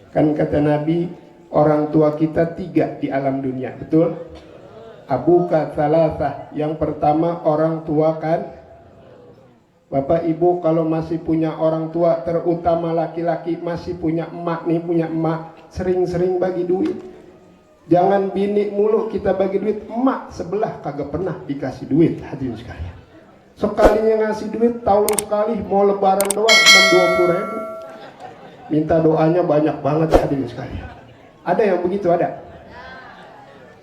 Kan kata Nabi, orang tua kita 3 di alam dunia, betul? Abuka salasah, yang pertama orang tua kan. Bapak ibu kalau masih punya orang tua, terutama laki-laki masih punya emak nih, punya emak, sering-sering bagi duit. Jangan bini mulu kita bagi duit, emak sebelah kagak pernah dikasih duit. Hadirin sekalian, sekalinya ngasih duit tahun sekali, mau lebaran doang 20.000, minta doanya banyak banget. Hadirin sekalian, ada yang begitu? Ada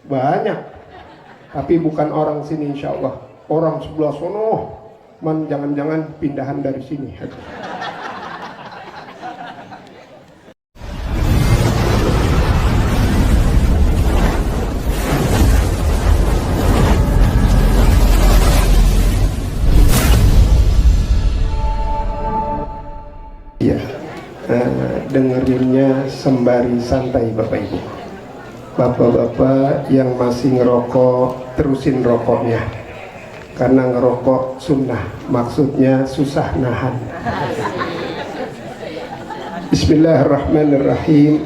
banyak, tapi bukan orang sini insya Allah, orang sebelah sono. Man, jangan-jangan pindahan dari sini. Ya, dengerinnya sembari santai Bapak Ibu. Bapak-bapak yang masih ngerokok, terusin rokoknya. Karena ngerokok sunnah, maksudnya susah nahan. Bismillahirrahmanirrahim.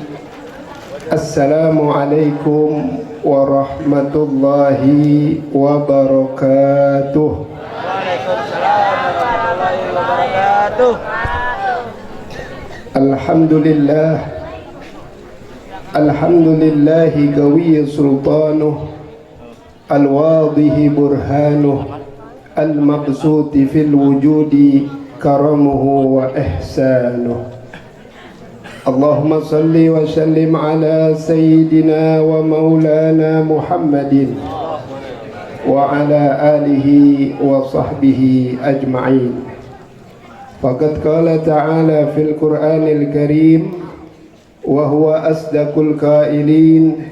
Assalamualaikum warahmatullahi wabarakatuh. Waalaikumsalam warahmatullahi wabarakatuh. Alhamdulillah, alhamdulillahi qawi sultanuh, al-wadihi burhanuh, al-mabsuti fil wujudi karamuhu wa ihsanuh. Allahumma salli wa sallim ala sayyidina wa maulana Muhammadin wa ala alihi wa sahbihi ajma'in. Faqad qala ta'ala fil Qur'anil Karim wa huwa asdaqul qailin.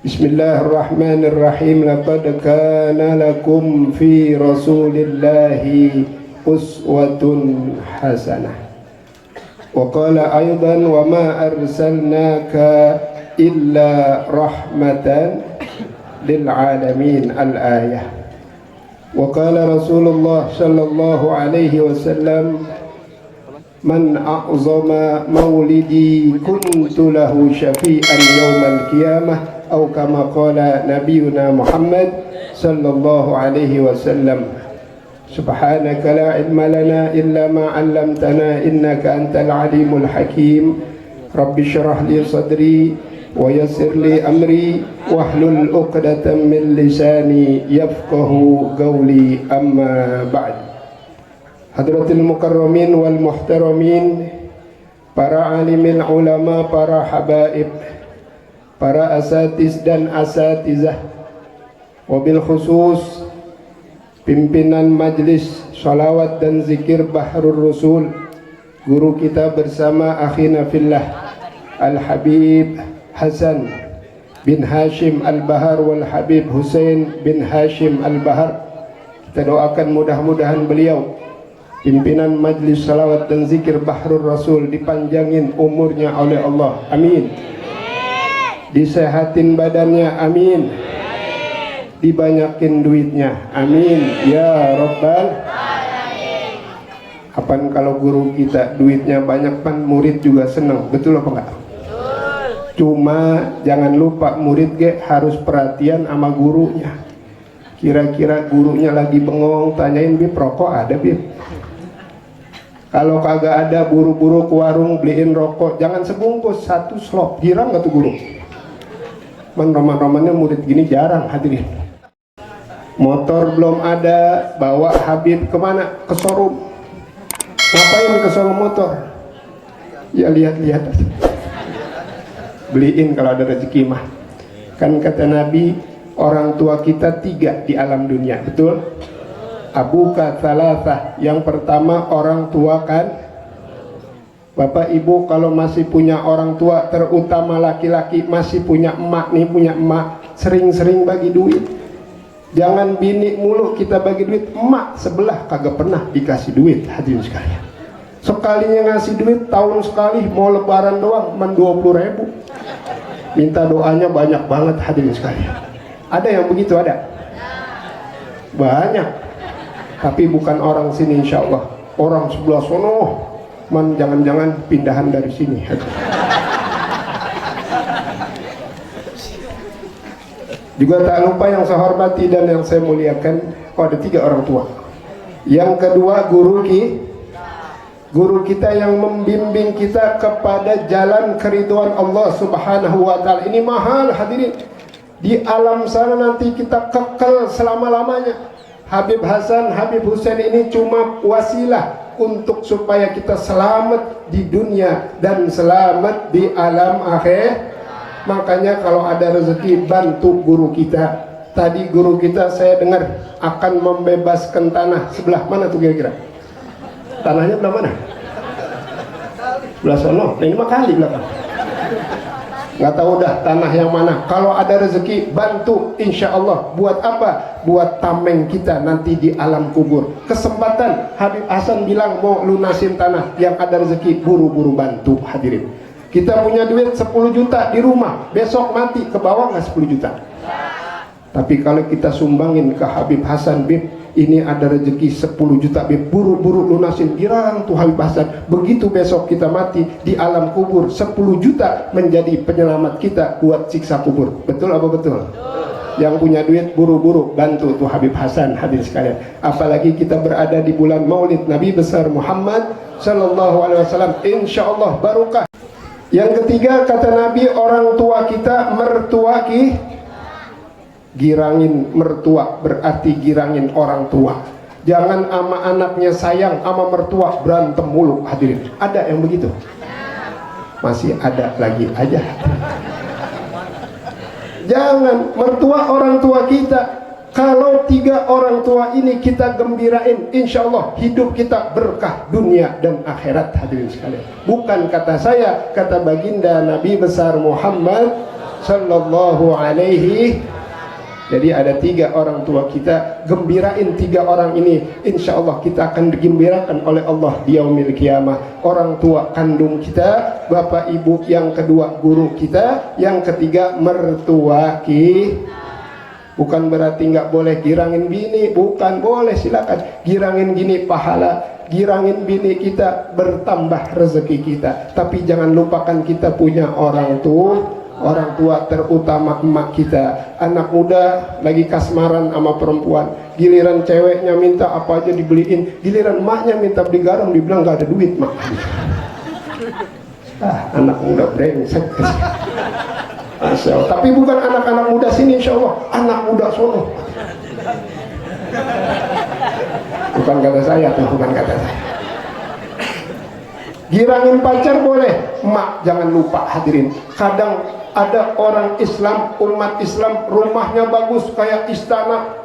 Bismillahirrahmanirrahim. Laqad kana lakum fi rasulillahi uswatun hasanah. Wa qala aidan wa ma arsalnaka illa rahmatan lil alamin. Al-ayah. Wa qala Rasulullah sallallahu alaihi wasallam, man a'zama maulidi kuntu lahu syafi'an yawmal qiyamah, atau kama qala nabiyuna Muhammad sallallahu alaihi wasallam. Subhanaka la ilma lana illa ma 'allamtana innaka antal alimul hakim. Rabbi shrah li sadri wa yassir li amri wahlul 'uqdatam min lisani yafqahu qawli. Amma ba'd. Hadratil mukarramin wal muhtaramin, para alimil ulama, para habaib, para asatiz dan asatizah, wabil khusus pimpinan majlis sholawat dan zikir Bahrul Rasul, guru kita bersama akhina fillah Al-Habib Hasan bin Hashim Al-Bahar wal Habib Hussein bin Hashim Al-Bahar. Kita doakan mudah-mudahan beliau, pimpinan majlis salawat dan zikir Bahrul Rasul, dipanjangin umurnya oleh Allah, amin. Disehatin badannya, amin. Dibanyakin duitnya, amin ya Rabbal alamin. Kapan kalau guru kita duitnya banyak, pan murid juga senang, betul apa enggak? Betul. Cuma jangan lupa murid harus perhatian sama gurunya. Kira-kira gurunya lagi bengong, tanyain, Bib rokok ada Bib? Kalau kagak ada, buru-buru ke warung beliin rokok, jangan sebungkus, 1 slop. Girang gak tuh guru? Roman-romannya murid gini jarang, hadirin. Motor belum ada, bawa Habib kemana? Ke showroom. Ngapain ke showroom motor? Ya lihat-lihat, beliin kalau ada rezeki mah. Kan kata Nabi, orang tua kita 3 di alam dunia, betul? Abuka salasah, yang pertama orang tua kan. Bapak ibu kalau masih punya orang tua, terutama laki-laki masih punya emak nih, punya emak, sering-sering bagi duit. Jangan bini mulu kita bagi duit, emak sebelah kagak pernah dikasih duit. Hadirin sekalian, sekalinya ngasih duit tahun sekali, mau lebaran doang 20.000, minta doanya banyak banget. Hadirin sekalian, ada yang begitu? Ada banyak, tapi bukan orang sini insya Allah, orang sebelah sono. Man, jangan-jangan pindahan dari sini. Juga tak lupa yang saya hormati dan yang saya muliakan, ada 3 orang tua. Yang kedua guru kita yang membimbing kita kepada jalan keriduan Allah Subhanahu wa taala. Ini mahal hadirin. Di alam sana nanti kita kekal selama-lamanya. Habib Hasan, Habib Husain ini cuma wasilah untuk supaya kita selamat di dunia dan selamat di alam akhir. Makanya kalau ada rezeki bantu guru kita. Tadi guru kita saya dengar akan membebaskan tanah sebelah mana tuh kira-kira? Tanahnya belah mana? Belah sono. Nah, ini mah kali belakang. Nggak tahu dah tanah yang mana. Kalau ada rezeki bantu, insya Allah. Buat apa? Buat tameng kita nanti di alam kubur. Kesempatan Habib Hasan bilang mau lunasin tanah. Yang ada rezeki buru-buru bantu hadirin. Kita punya duit 10 juta di rumah, besok mati ke bawah nggak 10 juta. Tapi kalau kita sumbangin ke Habib Hasan, Bib, ini ada rezeki 10 juta, Bib, buru-buru lunasin, girang tuh Habib Hasan. Begitu besok kita mati di alam kubur, 10 juta menjadi penyelamat kita buat siksa kubur. Betul apa betul? Yang punya duit buru-buru bantu tuh Habib Hasan, hadirin sekalian. Apalagi kita berada di bulan Maulid Nabi besar Muhammad sallallahu alaihi wasallam, insyaallah barokah. Yang ketiga kata Nabi, orang tua kita mertua girangin mertua berarti girangin orang tua. Jangan ama anaknya sayang, ama mertua berantem mulu hadirin. Ada yang begitu? Masih ada lagi aja. Jangan, mertua orang tua kita. Kalau 3 orang tua ini kita gembirain, insya Allah hidup kita berkah dunia dan akhirat hadirin sekalian. Bukan kata saya, kata baginda Nabi besar Muhammad sallallahu alaihi. Jadi ada 3 orang tua kita, gembirain 3 orang ini, insya Allah kita akan digembirakan oleh Allah di yaumil kiamah. Orang tua kandung kita, bapak ibu, yang kedua guru kita, yang ketiga mertua kita. Bukan berarti nggak boleh girangin bini, bukan, boleh, silakan girangin gini pahala, girangin bini kita bertambah rezeki kita. Tapi jangan lupakan kita punya orang tua terutama emak kita. Anak muda lagi kasmaran sama perempuan, giliran ceweknya minta apa aja dibeliin, giliran emaknya minta beli garam dibilang nggak ada duit mak. Anak muda brengsek. Tapi bukan anak-anak muda sini, insya Allah anak muda sono. Bukan kata saya tuh, bukan kata saya. Girangin pacar boleh, mak jangan lupa hadirin. Kadang ada orang Islam, umat Islam, rumahnya bagus kayak istana,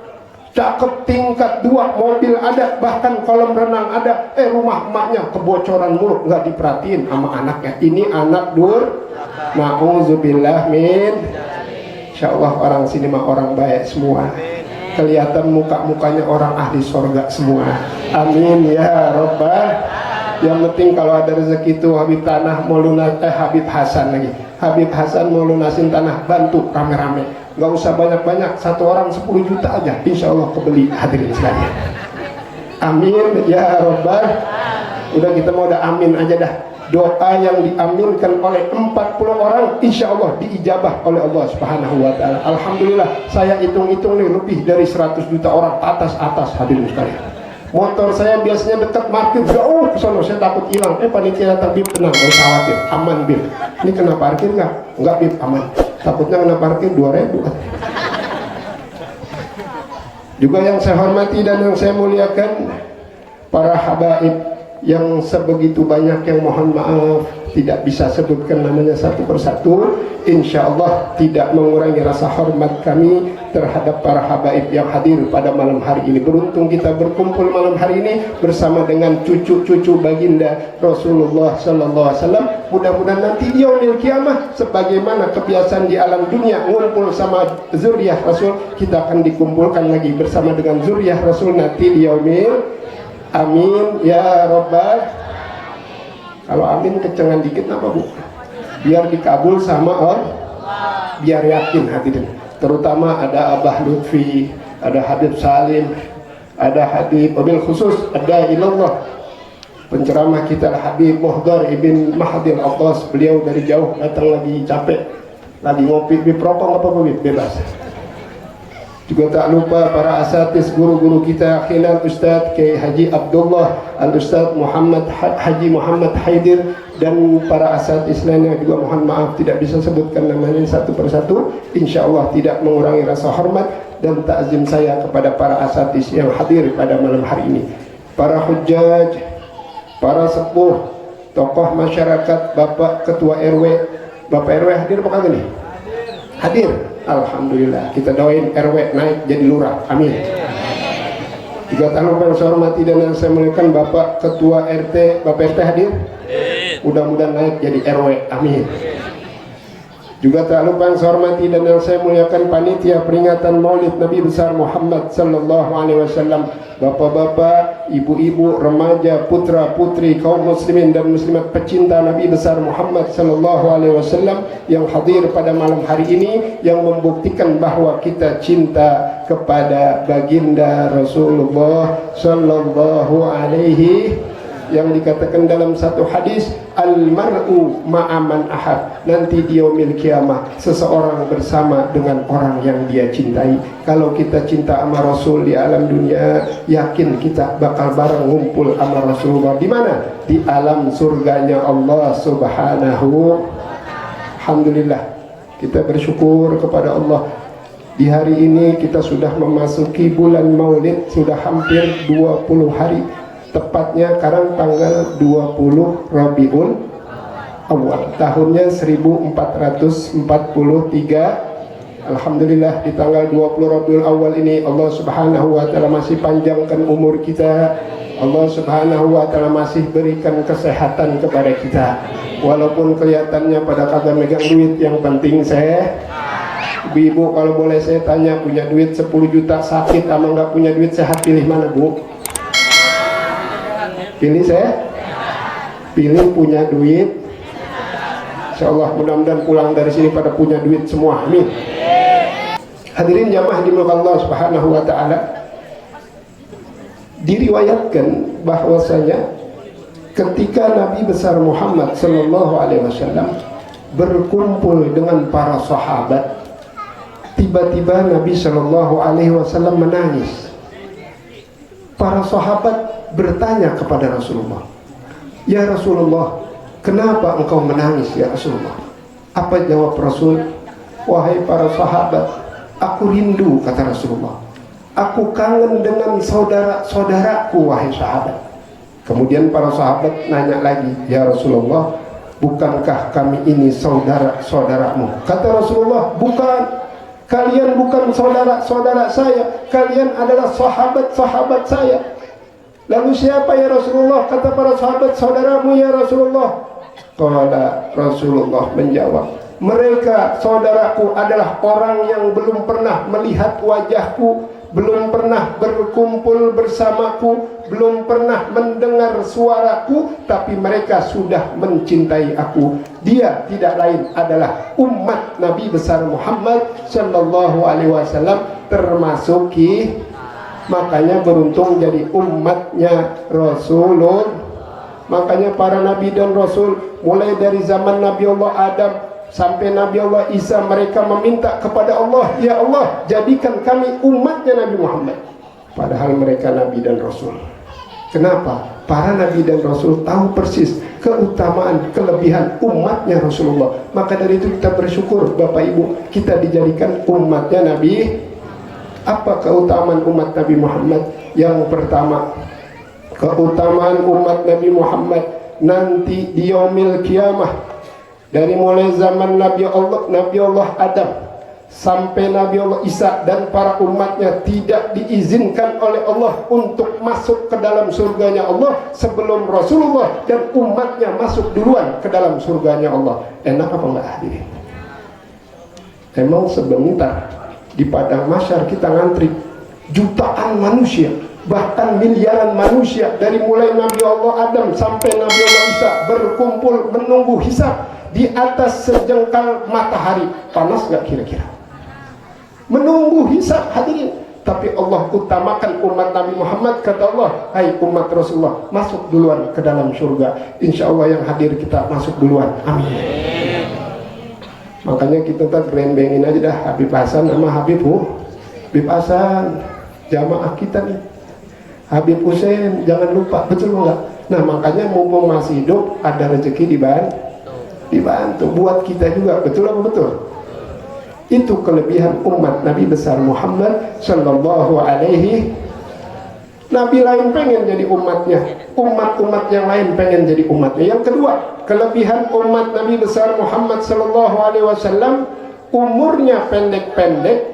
cakep, tingkat 2, mobil ada, bahkan kolam renang ada. Rumah emaknya kebocoran mulu, nggak diperhatiin sama anaknya. Ini anak na'udzubillah min. Insyaallah orang sini mah orang baik semua. Kelihatan muka-mukanya orang ahli sorga semua. Amin ya Rabbal. Yang penting kalau ada rezeki itu Habib tanah mau Habib Hasan lagi. Habib Hasan mau lunasin tanah, bantu rame-rame. Nggak usah banyak-banyak, 1 orang 10 juta aja, insya Allah kebeli hadirin sekalian. Amin ya Rabbal. Udah kita mau udah amin aja dah. Doa yang diaminkan oleh 40 orang insya Allah diijabah oleh Allah Subhanahu wa ta'ala. Alhamdulillah, saya hitung-hitung nih lebih dari 100 juta orang atas hadirin sekalian. Motor saya biasanya dekat parkir jauh ke sana, saya takut hilang. Panitia datang, Bib tenang, nggak usah khawatir, aman Bib. Ini kena parkir nggak? Nggak Bib, aman. Takutnya kena parkir 2.000. Juga yang saya hormati dan yang saya muliakan, para habaib yang sebegitu banyak yang mohon maaf tidak bisa sebutkan namanya satu persatu, insya Allah tidak mengurangi rasa hormat kami terhadap para habaib yang hadir pada malam hari ini. Beruntung kita berkumpul malam hari ini bersama dengan cucu-cucu baginda Rasulullah sallallahu alaihi wasallam. Mudah-mudahan nanti di yaumil kiamah sebagaimana kebiasaan di alam dunia ngumpul sama zuriyah Rasul, kita akan dikumpulkan lagi bersama dengan zuriyah Rasul nanti di yaumil. Amin ya Rabbal. Kalau amin kecengan dikit apa bu? Biar dikabul sama Allah, biar yakin hadirin. Terutama ada Abah Lutfi, ada Habib Salim, ada Habib Wabil khusus, ada ilallah penceramah kita Habib Muhdar Ibn Mahadil Abbas. Beliau dari jauh datang lagi capek, lagi ngopi, Bib rokok apa Bib? Bebas. Juga tak lupa para asatidz guru-guru kita khilal Ustadz Kiai Haji Abdullah, Al-Ustadz Haji Muhammad Haidir, dan para asatidz lainnya juga mohon maaf tidak bisa sebutkan namanya satu persatu. Insya Allah tidak mengurangi rasa hormat dan takzim saya kepada para asatidz yang hadir pada malam hari ini. Para hujjaj, para sepuh, tokoh masyarakat, Bapak Ketua RW. Bapak RW hadir apa kagak nih? Hadir. Alhamdulillah, kita doain RW naik jadi lurah, amin. Juga tak lupa yang saya hormati dan yang saya muliakan Bapak Ketua RT. Bapak RT hadir? Mudah-mudahan naik jadi RW, amin. Juga tak lupa yang saya hormati dan yang saya muliakan panitia peringatan Maulid Nabi besar Muhammad sallallahu alaihi wasallam, bapak-bapak, ibu-ibu, remaja, putra-putri kaum muslimin dan muslimat pecinta Nabi besar Muhammad sallallahu alaihi wasallam yang hadir pada malam hari ini, yang membuktikan bahwa kita cinta kepada baginda Rasulullah sallallahu alaihi, yang dikatakan dalam satu hadis, al-mar'u ma'aman ahad, nanti di yaumil kiamah seseorang bersama dengan orang yang dia cintai. Kalau kita cinta sama Rasul di alam dunia, yakin kita bakal bareng ngumpul sama Rasulullah di mana? Di alam surganya Allah Subhanahu. Alhamdulillah, kita bersyukur kepada Allah. Di hari ini kita sudah memasuki bulan Maulid, sudah hampir 20 hari. Tepatnya sekarang tanggal 20 Rabiul Awal, tahunnya 1443. Alhamdulillah, di tanggal 20 Rabiul Awal ini Allah Subhanahu wa taala masih panjangkan umur kita. Allah Subhanahu wa taala masih berikan kesehatan kepada kita. Walaupun kelihatannya pada kagak megang duit, yang penting saya. Ibu, kalau boleh saya tanya, punya duit 10 juta sakit sama nggak punya duit sehat, pilih mana, Bu? Pilih saya? Pilih punya duit. Insyaallah mudah-mudahan pulang dari sini pada punya duit semua, amin. Hadirin jamaah dimulai Allah Subhanahu wa taala, diriwayatkan bahwasanya ketika Nabi besar Muhammad sallallahu alaihi wasallam berkumpul dengan para sahabat, tiba-tiba Nabi sallallahu alaihi wasallam menangis. Para sahabat bertanya kepada Rasulullah, "Ya Rasulullah, kenapa engkau menangis ya Rasulullah?" Apa jawab Rasul? "Wahai para sahabat, aku rindu," kata Rasulullah. "Aku kangen dengan saudara-saudaraku, wahai sahabat." Kemudian para sahabat nanya lagi, "Ya Rasulullah, bukankah kami ini saudara-saudaramu?" Kata Rasulullah, "Bukan. Kalian bukan saudara-saudara saya, kalian adalah sahabat-sahabat saya." Lalu siapa ya Rasulullah? Kata para sahabat, "Saudaramu ya Rasulullah." Qala Rasulullah menjawab, "Mereka saudaraku adalah orang yang belum pernah melihat wajahku, belum pernah berkumpul bersamaku, belum pernah mendengar suaraku, tapi mereka sudah mencintai aku. Dia tidak lain adalah umat Nabi besar Muhammad sallallahu alaihi wasallam, termasuk makanya beruntung jadi umatnya Rasulullah." Makanya para nabi dan rasul, mulai dari zaman Nabi Allah Adam sampai Nabi Allah Isa, mereka meminta kepada Allah, "Ya Allah, jadikan kami umatnya Nabi Muhammad." Padahal mereka nabi dan rasul. Kenapa? Para nabi dan rasul tahu persis keutamaan, kelebihan umatnya Rasulullah. Maka dari itu kita bersyukur Bapak Ibu, kita dijadikan umatnya Nabi. Apa keutamaan umat Nabi Muhammad? Yang pertama, keutamaan umat Nabi Muhammad nanti di yaumil kiamah, dari mulai zaman Nabi Allah Adam sampai Nabi Allah Isa dan para umatnya, tidak diizinkan oleh Allah untuk masuk ke dalam surganya Allah sebelum Rasulullah dan umatnya masuk duluan ke dalam surganya Allah. Enak apa enggak hadirin? Emang sebentar di padang mahsyar kita ngantri jutaan manusia, bahkan miliaran manusia, dari mulai Nabi Allah Adam sampai Nabi Allah Isa berkumpul menunggu hisab di atas sejengkal matahari. Panas gak kira-kira? Menunggu hisab hadirin. Tapi Allah utamakan umat Nabi Muhammad. Kata Allah, "Hai umat Rasulullah, masuk duluan ke dalam surga." Insya Allah yang hadir kita masuk duluan, amin. Makanya kita tak berembengin aja dah Habib Hasan sama Habib Habib Hasan, jamaah kita nih, Habib Hussein, jangan lupa, betul enggak? Nah makanya mumpung masih hidup, ada rezeki dibantu buat kita juga, betul apa betul? Itu kelebihan umat Nabi besar Muhammad Sallallahu Alaihi. Nabi lain pengen jadi umatnya, umat-umat yang lain pengen jadi umatnya. Yang kedua, kelebihan umat Nabi besar Muhammad Sallallahu Alaihi Wasallam, umurnya pendek-pendek,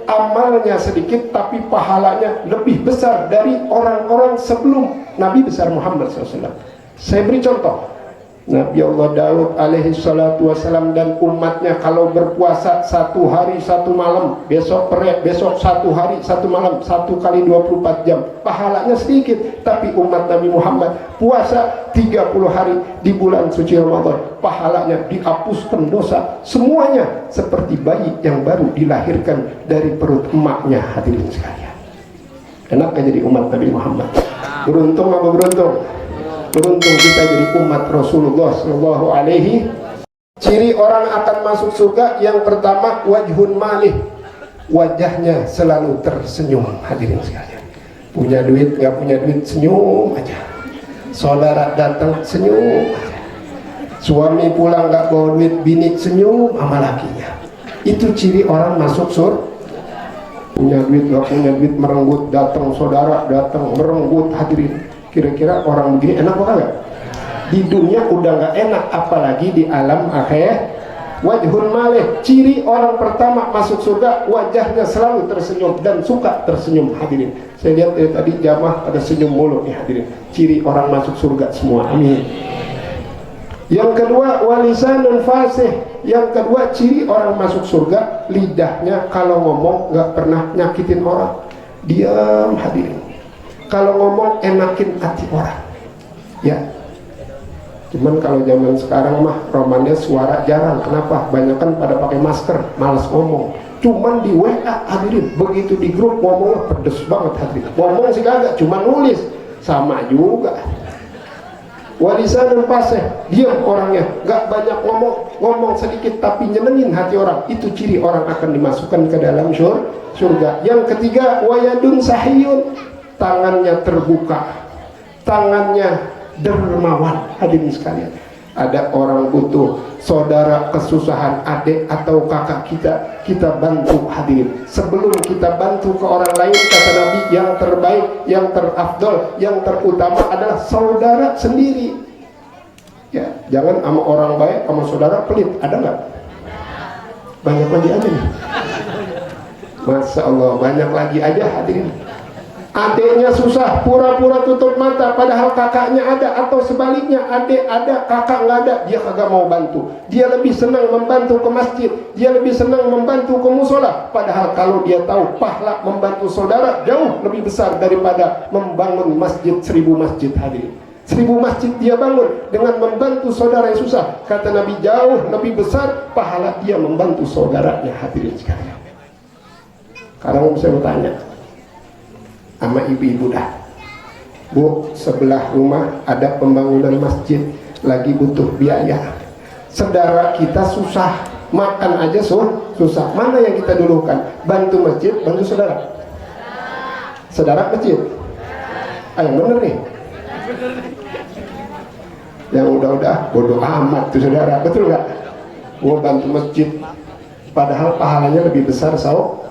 amalnya sedikit, tapi pahalanya lebih besar dari orang-orang sebelum Nabi besar Muhammad SAW. Saya beri contoh. Nabi Allah Daud alaihi salatu wassalam dan umatnya kalau berpuasa 1 hari 1 malam, besok 1 hari 1 malam, 1 kali 24 jam, pahalanya sedikit. Tapi umat Nabi Muhammad puasa 30 hari di bulan suci Ramadan, pahalanya dihapuskan dosa semuanya seperti bayi yang baru dilahirkan dari perut emaknya. Hadirin sekalian, enak gak jadi umat Nabi Muhammad? Beruntung apa beruntung? Beruntung kita jadi umat Rasulullah Sallallahu Alaihi. Ciri orang akan masuk surga yang pertama, wajhun malih, wajahnya selalu tersenyum. Hadirin sekalian, punya duit nggak punya duit senyum aja, saudara datang senyum aja, suami pulang nggak bawa duit, bini senyum sama lakinya. Itu ciri orang masuk surga. Punya duit nggak punya duit merenggut, datang saudara datang merenggut. Hadirin, kira-kira orang begini enak apa enggak? Di dunia udah nggak enak, apalagi di alam akhir. Wajhun malih, ciri orang pertama masuk surga, wajahnya selalu tersenyum dan suka tersenyum. Hadirin, saya lihat tadi jamaah ada senyum mulu nih hadirin, ciri orang masuk surga semua. Amin. Yang kedua, walisanun fasih. Yang kedua, ciri orang masuk surga, lidahnya kalau ngomong nggak pernah nyakitin orang, diam. Hadirin, kalau ngomong enakin hati orang, ya. Cuman kalau zaman sekarang mah romannya suara jarang. Kenapa? Banyakan pada pakai masker, malas ngomong. Cuman di WA hadirin, begitu di grup ngomongnya pedes banget hadirin. Ngomong sih kagak, cuman nulis sama juga. Walisanul fasih, diam orangnya, gak banyak ngomong sedikit tapi nyenengin hati orang. Itu ciri orang akan dimasukkan ke dalam surga. Yang ketiga, wayadun sahiyun, tangannya terbuka, tangannya dermawan. Hadirin sekalian, ada orang butuh, saudara kesusahan, adik atau kakak kita bantu. Hadirin, sebelum kita bantu ke orang lain, kata Nabi, yang terbaik, yang terafdol, yang terutama adalah saudara sendiri. Ya, jangan sama orang baik sama saudara pelit. Ada nggak? Banyak lagi aja nih, Masya Allah, banyak lagi aja. Hadirin, adiknya susah, pura-pura tutup mata, padahal kakaknya ada, atau sebaliknya, adik ada, kakak nggak ada, dia kagak mau bantu. Dia lebih senang membantu ke masjid, dia lebih senang membantu ke musola, padahal kalau dia tahu pahala membantu saudara jauh lebih besar daripada membangun masjid 1000 masjid. Hadirin, 1000 masjid dia bangun dengan membantu saudara yang susah, kata Nabi, jauh lebih besar pahala dia membantu saudaranya. Hadirin sekalian, sekarang saya mau tanya sama ibu-ibu dah, Bu, sebelah rumah ada pembangunan masjid, lagi butuh biaya. Saudara kita susah, makan aja susah. Mana yang kita dulukan? Bantu masjid, bantu saudara? Saudara masjid? Ayo bener nih. Yang udah bodoh amat tuh saudara, betul nggak? Gua bantu masjid, padahal pahalanya lebih besar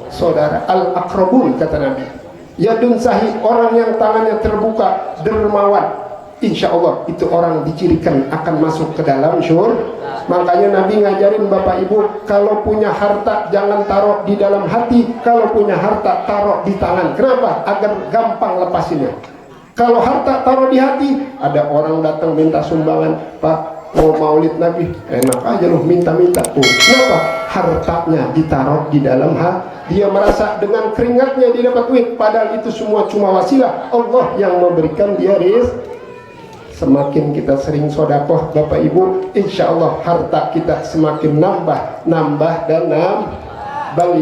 saudara. Al-aqrabun, kata Nabi. Yadun sahih, orang yang tangannya terbuka, dermawan, insya Allah itu orang dicirikan akan masuk ke dalam syurga. Makanya Nabi ngajarin Bapak Ibu, kalau punya harta jangan taruh di dalam hati, kalau punya harta taruh di tangan. Kenapa? Agar gampang lepasinnya. Kalau harta taruh di hati, ada orang datang minta sumbangan, Pak mau maulid Nabi, enak aja loh minta-minta. Kenapa? Hartanya ditaruh di dalam hati. Dia merasa dengan keringatnya dia dapat duit, padahal itu semua cuma wasilah. Allah yang memberikan dia rizki. Semakin kita sering sodakoh Bapak Ibu, insya Allah harta kita semakin nambah dan bal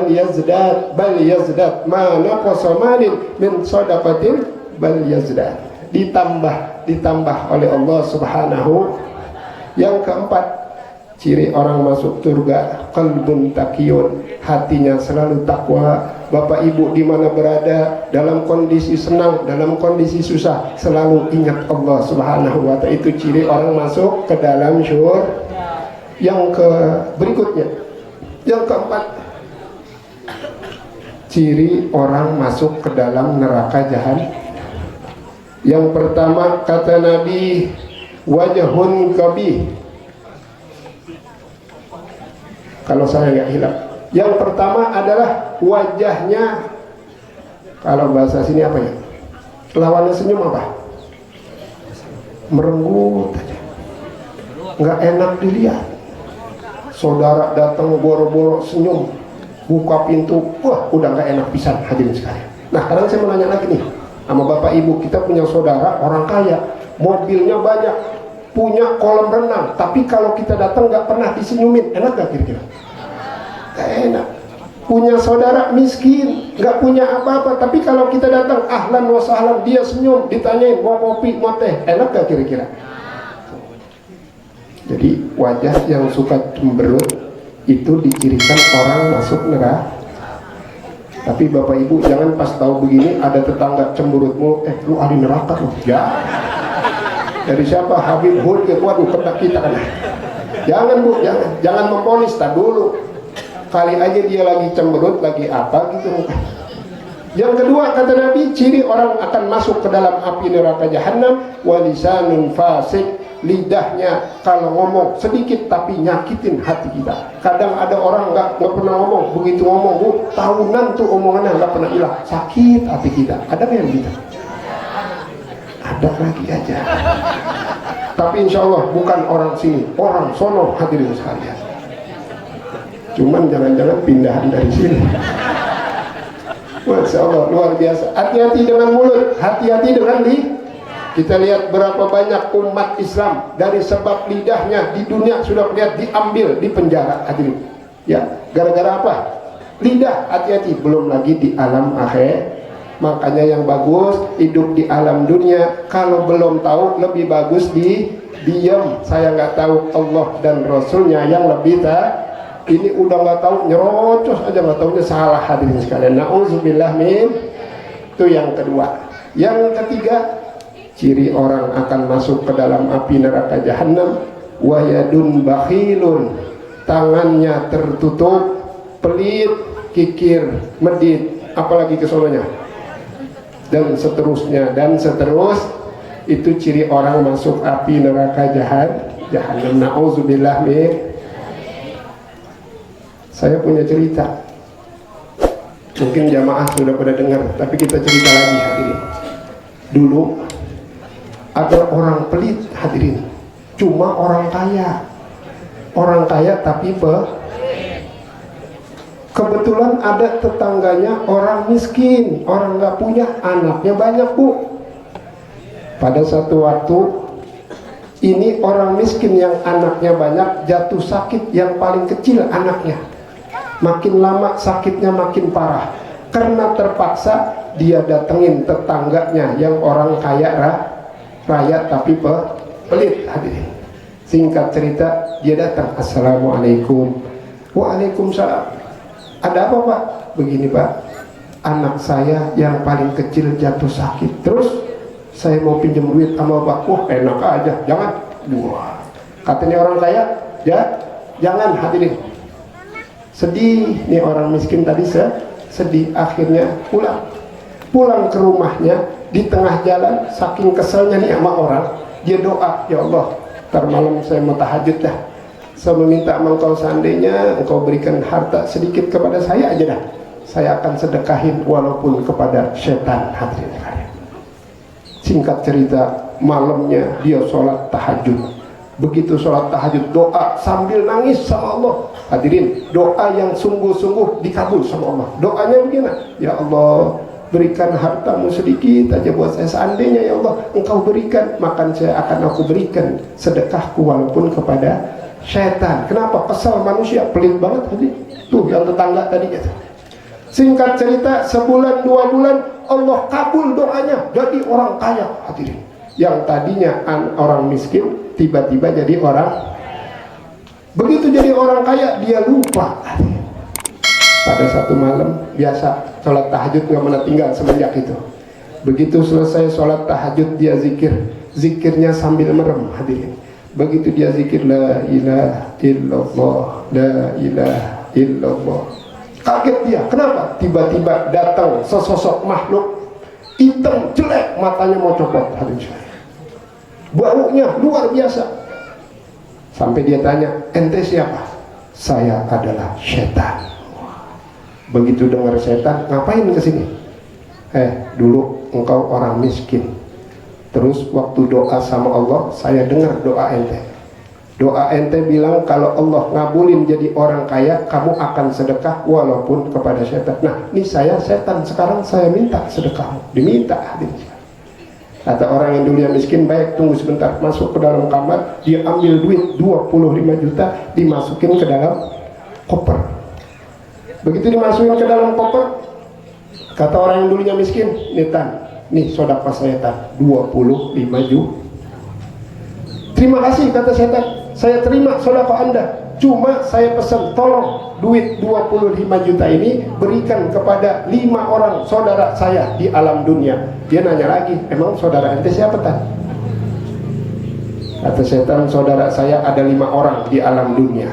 yazdad ma naqasa malin min sadaqatin bal yazdad, ditambah oleh Allah Subhanahu. Yang keempat, Ciri orang masuk surga, qalbun taqiyun, hatinya selalu takwa. Bapak Ibu di mana berada, dalam kondisi senang, dalam kondisi susah, selalu ingat Allah Subhanahu wa ta'ala. Itu ciri orang masuk ke dalam syurga. Yang berikutnya, yang keempat, ciri orang masuk ke dalam neraka jahanam. Yang pertama kata Nabi, wajhun kabih. Kalau saya nggak hilang, yang pertama adalah wajahnya, kalau bahasa sini apa ya, lawannya senyum apa? Merenggut aja, nggak enak dilihat. Saudara datang boro-boro senyum, buka pintu, wah udah nggak enak pisan, hadirin sekalian. Nah sekarang saya mau nanya lagi nih sama Bapak Ibu, kita punya saudara orang kaya, mobilnya banyak, punya kolam renang, tapi kalau kita datang nggak pernah disenyumin, enak gak kira-kira? Gak enak. Punya saudara miskin, nggak punya apa-apa, tapi kalau kita datang ahlan wa sahlan, dia senyum, ditanyain mau kopi, mau teh, enak gak kira-kira? Jadi wajah yang suka cemberut itu dicirikan orang masuk neraka. Tapi Bapak Ibu jangan pas tahu begini ada tetangga cemberut mulu, lu ahli neraka lu. Ya. Dari siapa? Habib Hud ya, waduh kena kita kan. Jangan Bu, jangan memponis, tak dulu. Kali aja dia lagi cemberut, lagi apa gitu. Yang kedua kata Nabi, ciri orang akan masuk ke dalam api neraka jahanam, walisanun fasik, lidahnya kalau ngomong sedikit tapi nyakitin hati kita. Kadang ada orang nggak pernah ngomong, begitu ngomong Bu, tahunan tuh omongannya nggak pernah hilang, sakit hati kita. Ada yang gitu? Ada lagi aja. Tapi insya Allah bukan orang sini, orang sono hadirin sekalian. Cuman jangan-jangan pindahan dari sini. Masya Allah, luar biasa. Hati-hati dengan mulut, hati-hati dengan lidah. Kita lihat berapa banyak umat Islam dari sebab lidahnya di dunia sudah lihat diambil di penjara, hadirin. Ya, gara-gara apa? Lidah, hati-hati. Belum lagi di alam akhir. Makanya yang bagus hidup di alam dunia. Kalau belum tahu lebih bagus diam. Saya nggak tahu Allah dan Rasulnya yang lebih tahu. Ini udah nggak tahu, nyerocos aja nggak tahunya salah, hadirin sekalian. Nauzubillah min. Itu yang kedua. Yang ketiga, ciri orang akan masuk ke dalam api neraka jahanam, wayadun bakhilun, tangannya tertutup, pelit, kikir, medit, apalagi kesononya, dan seterusnya dan seterus. Itu ciri orang masuk api neraka jahanam. Nauzubillah min. Saya punya cerita, mungkin jamaah sudah pada dengar, tapi kita cerita lagi hadirin. Dulu ada orang pelit hadirin, cuma orang kaya tapi kebetulan ada tetangganya orang miskin, orang nggak punya, anaknya banyak Bu. Pada satu waktu ini orang miskin yang anaknya banyak jatuh sakit, yang paling kecil anaknya. Makin lama sakitnya makin parah, karena terpaksa dia datengin tetangganya yang orang kaya raya tapi pelit hadirin. Singkat cerita, dia datang, assalamualaikum. Waalaikumsalam. Ada apa Pak? Begini Pak, anak saya yang paling kecil jatuh sakit, terus saya mau pinjam duit sama Pak. Wah enak aja, jangan. Wah, katanya orang kaya, ya jangan hadirin. Sedih nih orang miskin tadi, sedih. Akhirnya pulang ke rumahnya, di tengah jalan saking keselnya nih sama orang, dia doa, ya Allah, ntar malam saya mau tahajud dah, saya meminta engkau seandainya engkau berikan harta sedikit kepada saya aja dah, saya akan sedekahin walaupun kepada setan, hadirin sekalian. Singkat cerita, malamnya dia sholat tahajud. Begitu sholat tahajud, doa sambil nangis sama Allah, hadirin. Doa yang sungguh-sungguh dikabul sama Allah. Doanya begini, ya Allah, berikan hartamu sedikit aja buat saya, seandainya ya Allah engkau berikan, maka saya akan aku berikan sedekahku walaupun kepada setan. Kenapa? Kesal manusia, pelit banget hadirin. Tuh yang tetangga tadi gitu. Singkat cerita, sebulan 2 bulan Allah kabul doanya, jadi orang kaya hadirin. Yang tadinya orang miskin tiba-tiba jadi orang. Begitu jadi orang kaya dia lupa. Pada satu malam biasa sholat tahajud nggak pernah tinggal semenjak itu. Begitu selesai sholat tahajud dia zikirnya sambil merem, hadirin. Begitu dia zikir la ilaha illallah, la ilaha illallah. Kaget dia, kenapa? Tiba-tiba datang sesosok makhluk hitam jelek, matanya mau copot, hadirin. Baunya luar biasa. Sampai dia tanya, ente siapa? Saya adalah setan. Begitu dengar setan, ngapain kesini? Dulu engkau orang miskin. Terus waktu doa sama Allah, saya dengar doa ente. Doa ente bilang kalau Allah ngabulin jadi orang kaya, kamu akan sedekah walaupun kepada setan. Nah, ini saya setan, sekarang saya minta sedekahmu. Diminta, hadirin. Kata orang yang dulunya miskin, baik tunggu sebentar. Masuk ke dalam kamar, dia ambil duit 25 juta, dimasukin ke dalam koper. Begitu dimasukin ke dalam koper, kata orang yang dulunya miskin, nih sodaqah saya tan, 25 juta. Terima kasih, kata setan, saya terima sodaqah anda. Cuma saya pesan, tolong duit 25 juta ini berikan kepada 5 orang saudara saya di alam dunia. Dia nanya lagi, emang saudara ente siapa tan? Kata setan, saudara saya ada 5 orang di alam dunia.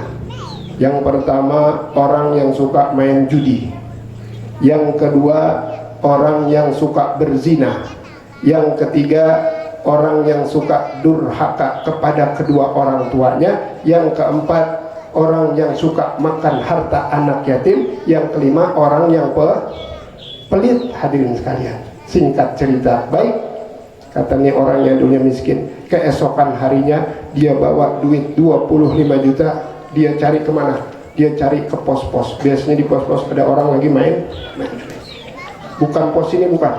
Yang pertama, orang yang suka main judi. Yang kedua, orang yang suka berzina. Yang ketiga, orang yang suka durhaka kepada kedua orang tuanya. Yang keempat, orang yang suka makan harta anak yatim. Yang kelima, orang yang pelit, hadirin sekalian. Singkat cerita, baik, katanya orang yang dulunya miskin, keesokan harinya dia bawa duit 25 juta. Dia cari kemana? Dia cari ke pos-pos. Biasanya di pos-pos ada orang lagi main. Bukan pos ini, bukan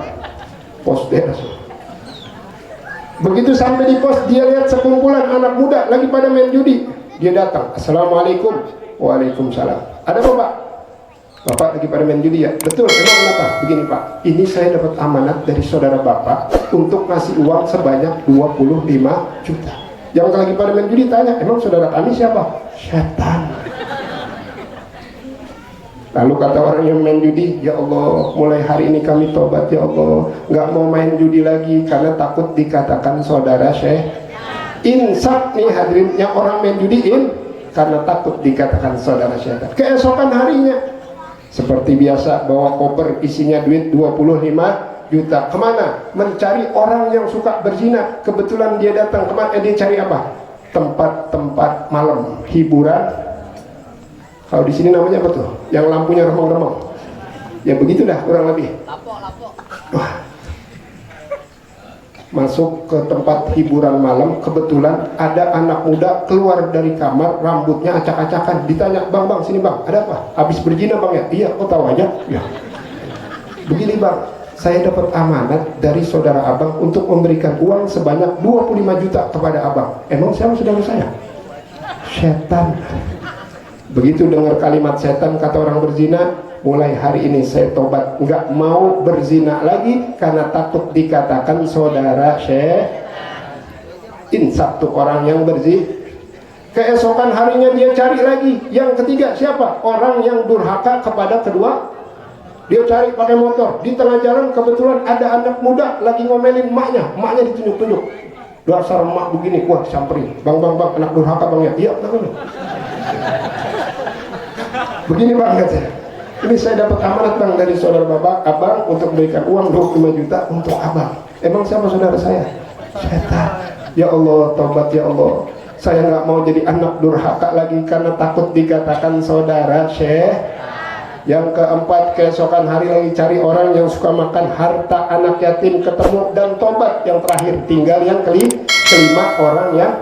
pos daerah. Begitu sampai di pos, dia lihat sekumpulan anak muda lagi pada main judi. Dia datang, assalamualaikum. Waalaikumsalam. Ada apa pak? Bapak lagi pada main judi ya? Betul, emang kenapa? Begini pak, ini saya dapat amanat dari saudara bapak untuk ngasih uang sebanyak 25 juta. Yang lagi pada main judi tanya, emang saudara kami siapa? Setan. Lalu kata orang yang main judi, ya Allah, mulai hari ini kami tobat ya Allah, nggak mau main judi lagi karena takut dikatakan saudara syekh. Insaf nih hadirin, yang orang main judiin karena takut dikatakan saudara syaitan. Keesokan harinya seperti biasa bawa koper isinya duit 25 juta. Kemana? Mencari orang yang suka berzina. Kebetulan dia datang kemana? Dia cari apa? Tempat-tempat malam, hiburan. Kalau di sini namanya apa tuh? Yang lampunya remang-remang. Ya begitu dah kurang lebih. Lapo. Wah. Masuk ke tempat hiburan malam, kebetulan ada anak muda keluar dari kamar, rambutnya acak-acakan. Ditanya, bang, sini bang, ada apa? Habis berzina bang ya? Iya, kok tahu aja? Ya. Begini bang, saya dapat amanat dari saudara abang untuk memberikan uang sebanyak 25 juta kepada abang. Emang siapa saudara saya? Setan. Begitu dengar kalimat setan, kata orang berzina, mulai hari ini saya tobat, nggak mau berzina lagi karena takut dikatakan saudara syekh. Insaf tuh orang yang berzina. Keesokan harinya dia cari lagi. Yang ketiga siapa? Orang yang durhaka kepada kedua. Dia cari pakai motor. Di tengah jalan kebetulan ada anak muda lagi ngomelin emaknya. Emaknya ditunjuk-tunjuk. Dasar emak begini, wah samperin. Bang, anak durhaka bang ya? Iya, benar. Begini bang, katanya, ini saya dapat amanat bang dari saudara bapak abang untuk memberikan uang 25 juta untuk abang. Emang siapa saudara saya? Setan. Ya Allah, taubat ya Allah, saya nggak mau jadi anak durhaka lagi karena takut dikatakan saudara syekh. Yang keempat, keesokan hari lagi cari orang yang suka makan harta anak yatim, ketemu dan tobat. Yang terakhir tinggal yang kelima, orang yang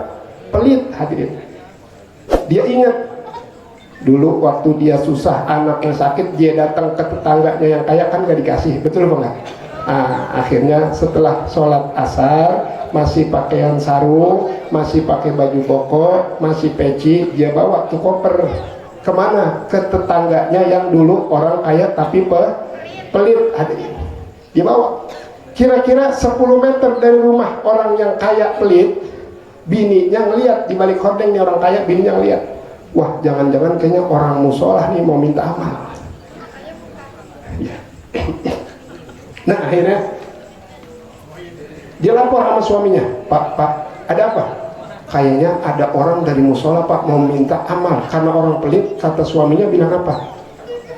pelit, hadirin. Dia ingat dulu waktu dia susah, anaknya sakit, dia datang ke tetangganya yang kaya, kan gak dikasih, betul apa enggak? Akhirnya setelah sholat asar, masih pakaian sarung, masih pakai baju koko, masih peci, dia bawa tuh koper. Kemana? Ke tetangganya yang dulu orang kaya tapi pelit, hadirin. Dia bawa kira-kira 10 meter dari rumah orang yang kaya pelit. Bininya ngeliat di balik hordeng nih orang kaya, bininya ngeliat. wah jangan-jangan kayaknya orang musola nih mau minta amal. Ya. Nah akhirnya dia lapor sama suaminya, Pak, ada apa? Kayaknya ada orang dari musola Pak mau minta amal. Karena orang pelit, kata suaminya bilang apa?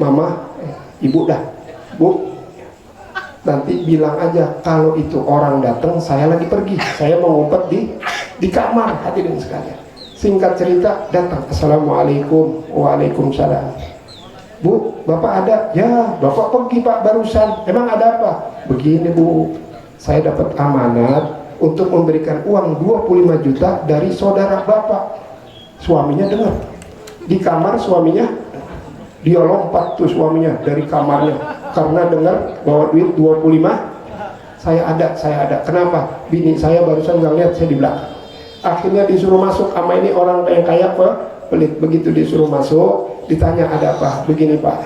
Mama, ibu dah, bu, nanti bilang aja kalau itu orang datang saya lagi pergi, saya mau ngumpet di kamar. Hadirin sekalian, singkat cerita datang, assalamualaikum, waalaikumsalam. Bu, bapak ada? Ya, bapak pergi Pak barusan. Emang ada apa? Begini Bu, saya dapat amanat untuk memberikan uang 25 juta dari saudara bapak. Suaminya dengar di kamar, suaminya dia lompat tuh suaminya dari kamarnya karena dengar bawa duit 25. Saya ada. Kenapa? Bini saya barusan nggak lihat saya di belakang. Akhirnya disuruh masuk sama ini orang yang kaya pelit. Begitu disuruh masuk, ditanya ada apa? Begini Pak,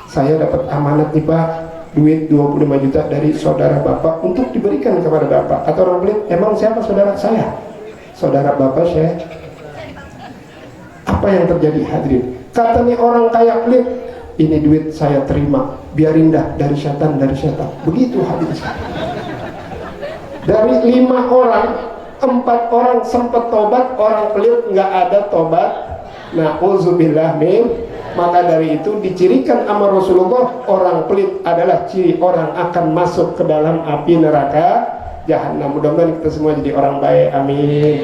saya dapat amanat nih Pak, duit 25 juta dari saudara bapak untuk diberikan kepada bapak. Atau orang pelit, emang siapa saudara saya? Saudara bapak saya. Apa yang terjadi hadirin? Kata nih orang kaya pelit, ini duit saya terima, biarin dah dari setan. Begitu hadirin. Dari 5 orang, 4 orang sempat tobat, orang pelit nggak ada tobat. Na'udzubillah min. Maka dari itu dicirikan sama Rasulullah, orang pelit adalah ciri orang akan masuk ke dalam api neraka jahanam. Mudah-mudahan kita semua jadi orang baik, amin.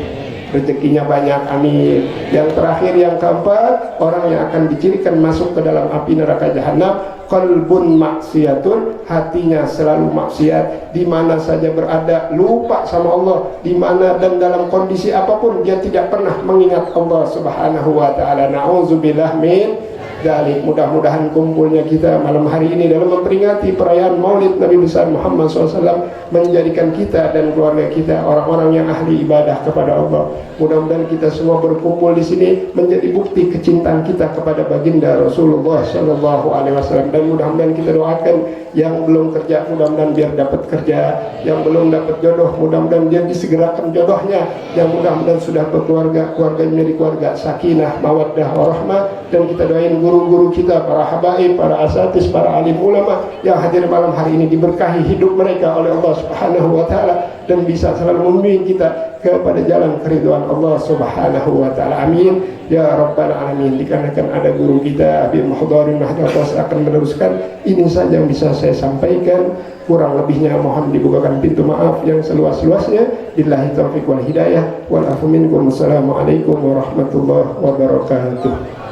Rezekinya banyak, amin. Yang terakhir, yang keempat, orang yang akan dicirikan masuk ke dalam api neraka jahanam, qalbun maksiatun, hatinya selalu maksiat, di mana saja berada lupa sama Allah, di mana dan dalam kondisi apapun dia tidak pernah mengingat Allah Subhanahu wa taala. Nauzubillah min dzalik. Mudah-mudahan kumpulnya kita malam hari ini dalam memperingati perayaan Maulid Nabi besar Muhammad SAW menjadikan kita dan keluarga kita orang-orang yang ahli ibadah kepada Allah. Mudah-mudahan kita semua berkumpul di sini menjadi bukti kecintaan kita kepada baginda Rasulullah Shallallahu Alaihi Wasallam. Dan mudah-mudahan kita doakan yang belum kerja, mudah-mudahan biar dapat kerja, yang belum dapat jodoh, mudah-mudahan dia disegerakan jodohnya, yang mudah-mudahan sudah berkeluarga, keluarganya menjadi keluarga sakinah, mawaddah, warahmah. Dan kita doain guru-guru kita, para habaib, para asatis, para alim ulama yang hadir malam hari ini, diberkahi hidup mereka oleh Allah Subhanahu wa taala dan bisa selalu membimbing kita kepada jalan keridhaan Allah Subhanahu wa taala. Amin ya rabbal alamin. Dikarenakan ada guru kita Habib Muhdharin Nahdlatul akan meneruskan, ini saja yang bisa saya sampaikan. Kurang lebihnya mohon dibukakan pintu maaf yang seluas-luasnya. Billahi taufiq wal hidayah wal afu minkum. Assalamualaikum warahmatullahi wabarakatuh.